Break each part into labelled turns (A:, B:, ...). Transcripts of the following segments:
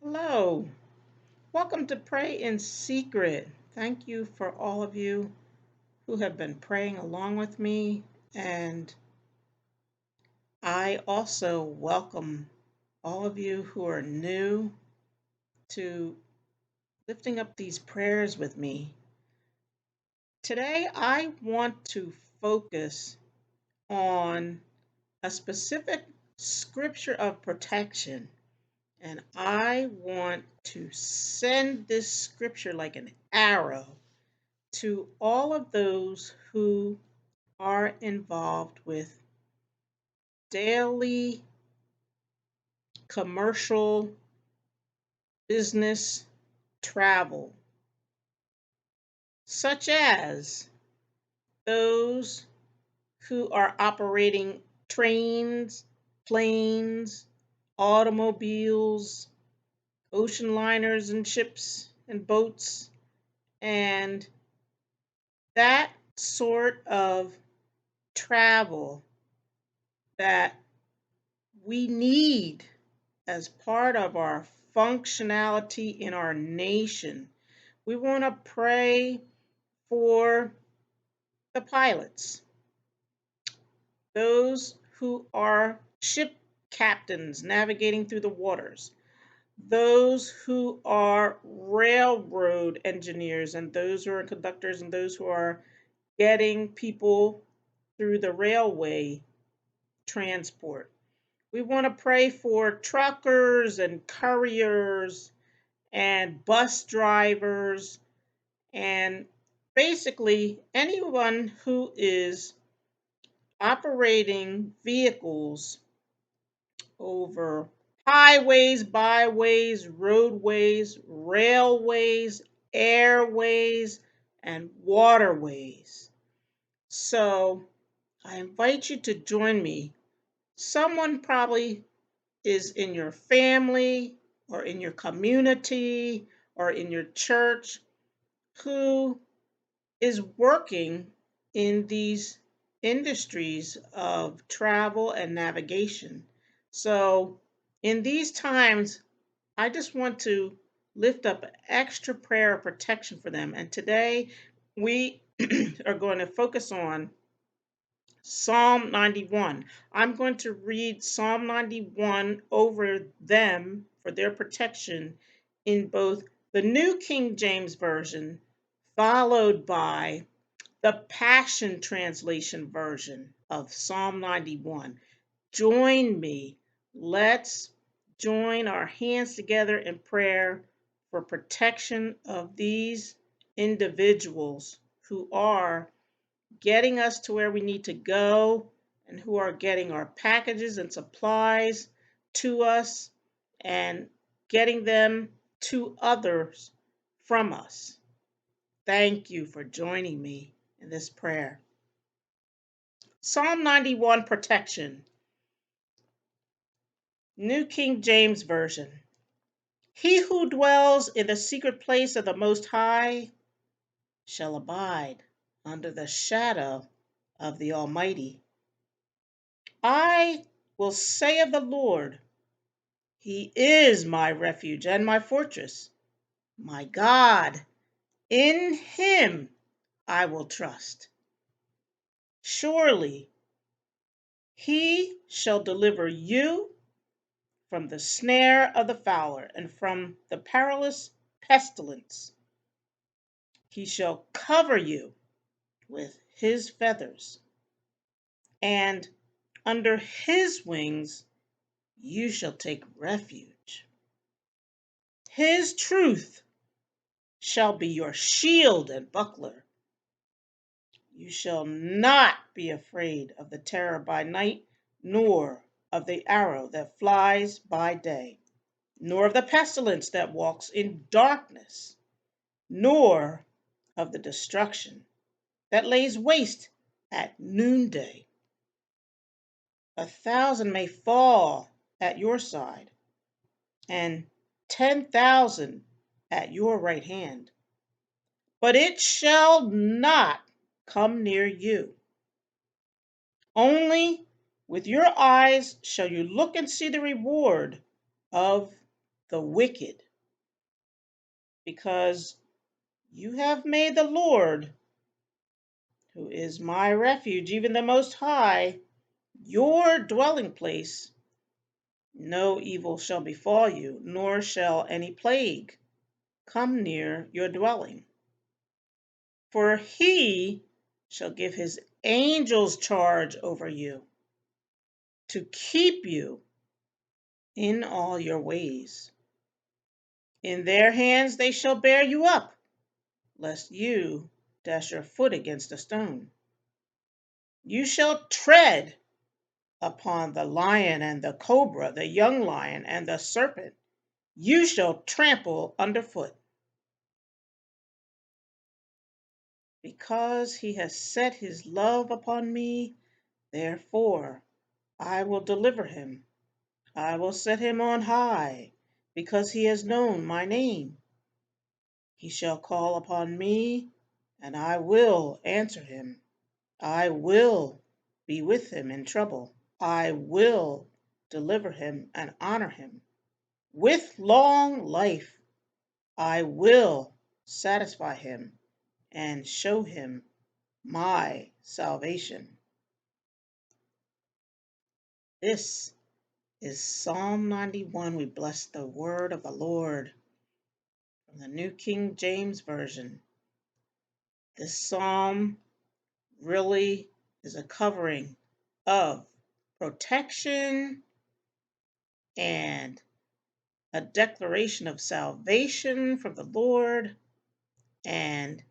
A: Hello, welcome to Pray in Secret. Thank you for all of you who have been praying along with me, and I also welcome all of you who are new to lifting up these prayers with me. Today, I want to focus on a specific scripture of protection, and I want to send this scripture like an arrow to all of those who are involved with daily commercial business travel, such as those who are operating trains, planes, automobiles, ocean liners, and ships and boats, and that sort of travel that we need as part of our functionality in our nation. We want to pray for the pilots, those who are ship captains navigating through the waters, those who are railroad engineers, and those who are conductors, and those who are getting people through the railway transport. We want to pray for truckers and couriers and bus drivers and basically anyone who is operating vehicles over highways, byways, roadways, railways, airways, and waterways. So I invite you to join me. Someone probably is in your family or in your community or in your church who is working in these industries of travel and navigation. So, in these times, I just want to lift up extra prayer of protection for them. And today, we are going to focus on Psalm 91. I'm going to read Psalm 91 over them for their protection in both the New King James Version, followed by the Passion Translation version of Psalm 91. Join me. Let's join our hands together in prayer for protection of these individuals who are getting us to where we need to go and who are getting our packages and supplies to us and getting them to others from us. Thank you for joining me in this prayer. Psalm 91 Protection, New King James Version. He who dwells in the secret place of the Most High shall abide under the shadow of the Almighty. I will say of the Lord, He is my refuge and my fortress, my God. In Him I will trust. Surely He shall deliver you from the snare of the fowler and from the perilous pestilence. He shall cover you with His feathers, and under His wings you shall take refuge. His truth shall be your shield and buckler. You shall not be afraid of the terror by night, nor of the arrow that flies by day, nor of the pestilence that walks in darkness, nor of the destruction that lays waste at noonday. 1,000 may fall at your side, and 10,000 at your right hand, but it shall not come near you. Only with your eyes shall you look and see the reward of the wicked, because you have made the Lord, who is my refuge, even the Most High, your dwelling place. No evil shall befall you, nor shall any plague come near your dwelling. For he shall give his angels charge over you, to keep you in all your ways. In their hands they shall bear you up, lest you dash your foot against a stone. You shall tread upon the lion and the cobra, the young lion and the serpent. You shall trample underfoot. Because he has set his love upon me, therefore I will deliver him. I will set him on high, because he has known my name. He shall call upon me, and I will answer him. I will be with him in trouble. I will deliver him and honor him. With long life I will satisfy him and show him my salvation. This is Psalm 91. We bless the word of the Lord from the New King James Version. This psalm really is a covering of protection and a declaration of salvation from the Lord, and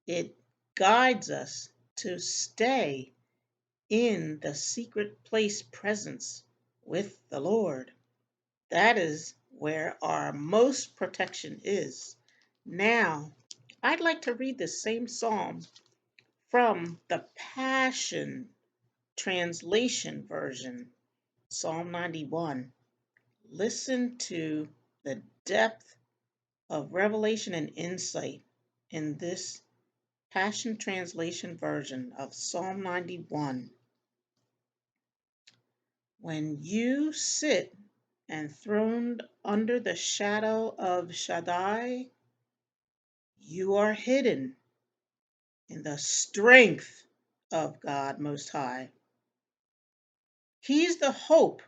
A: it guides us to stay in the secret place presence with the Lord. That is where our most protection is. Now, I'd like to read the same psalm from the Passion Translation version, Psalm 91. Listen to the depth of revelation and insight in this Passion Translation version of Psalm 91. When you sit enthroned under the shadow of Shaddai, you are hidden in the strength of God Most High. He's the hope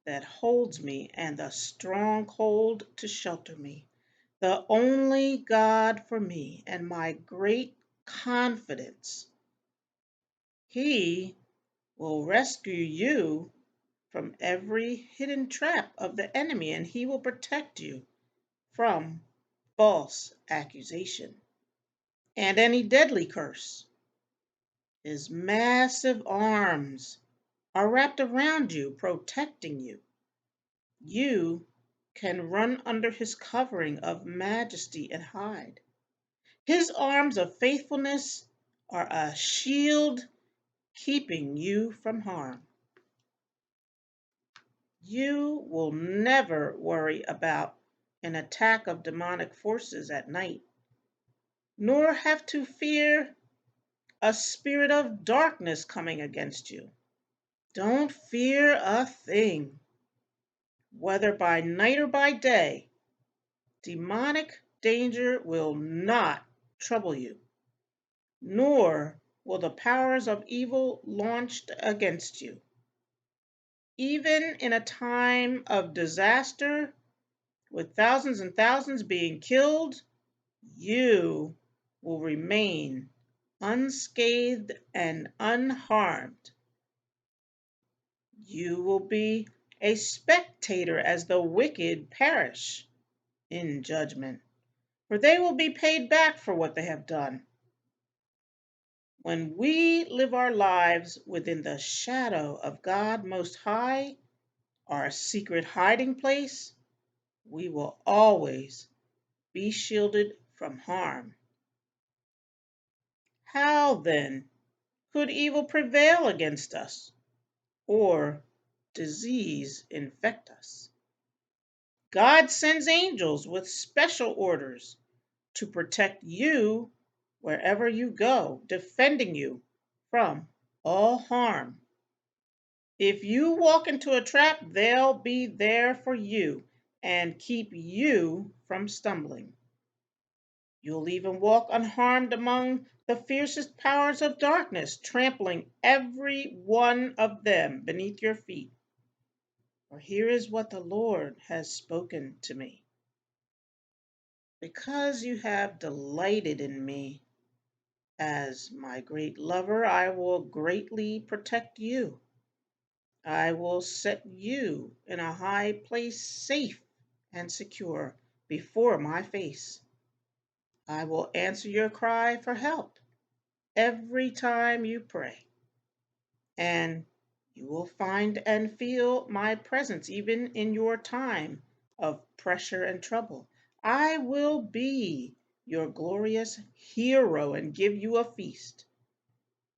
A: that holds me and the stronghold to shelter me, the only God for me and my great confidence. He will rescue you from every hidden trap of the enemy, and he will protect you from false accusation and any deadly curse. His massive arms are wrapped around you, protecting you. You can run under his covering of majesty and hide. His arms of faithfulness are a shield keeping you from harm. You will never worry about an attack of demonic forces at night, nor have to fear a spirit of darkness coming against you. Don't fear a thing, whether by night or by day. Demonic danger will not trouble you, nor will the powers of evil launched against you. Even in a time of disaster, with thousands and thousands being killed, you will remain unscathed and unharmed. You will be a spectator as the wicked perish in judgment, for they will be paid back for what they have done. When we live our lives within the shadow of God Most High, our secret hiding place, we will always be shielded from harm. How then could evil prevail against us or disease infect us? God sends angels with special orders to protect you wherever you go, defending you from all harm. If you walk into a trap, they'll be there for you, and keep you from stumbling. You'll even walk unharmed among the fiercest powers of darkness, trampling every one of them beneath your feet. For here is what the Lord has spoken to me. Because you have delighted in me as my great lover, I will greatly protect you. I will set you in a high place, safe and secure before my face. I will answer your cry for help every time you pray, and you will find and feel my presence even in your time of pressure and trouble. I will be your glorious hero and give you a feast.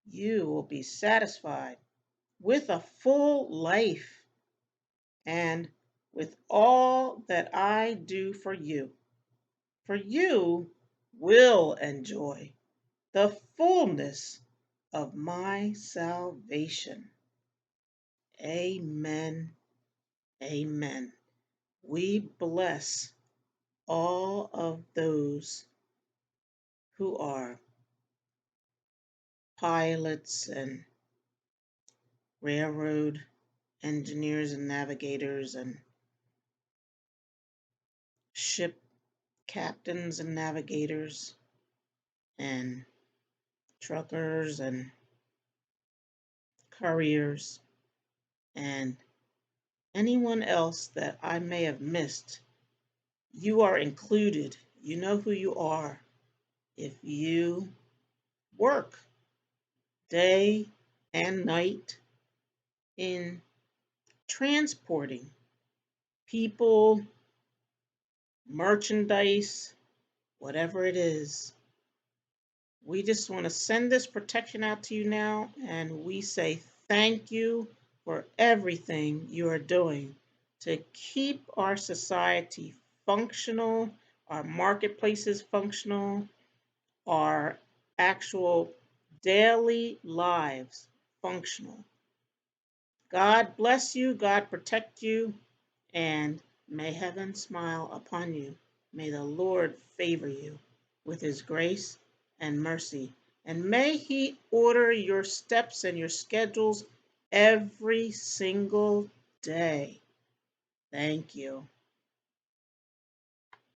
A: You will be satisfied with a full life and with all that I do for you. For you will enjoy the fullness of my salvation. Amen. Amen. We bless all of those who are pilots and railroad engineers and navigators and ship captains and navigators and truckers and couriers and anyone else that I may have missed. You are included. You know who you are. If you work day and night in transporting people, merchandise, whatever it is, we just want to send this protection out to you now, and we say thank you for everything you are doing to keep our society functional, our marketplaces functional, our actual daily lives functional. God bless you, God protect you, and may heaven smile upon you. May the Lord favor you with his grace and mercy. And may he order your steps and your schedules every single day. Thank you.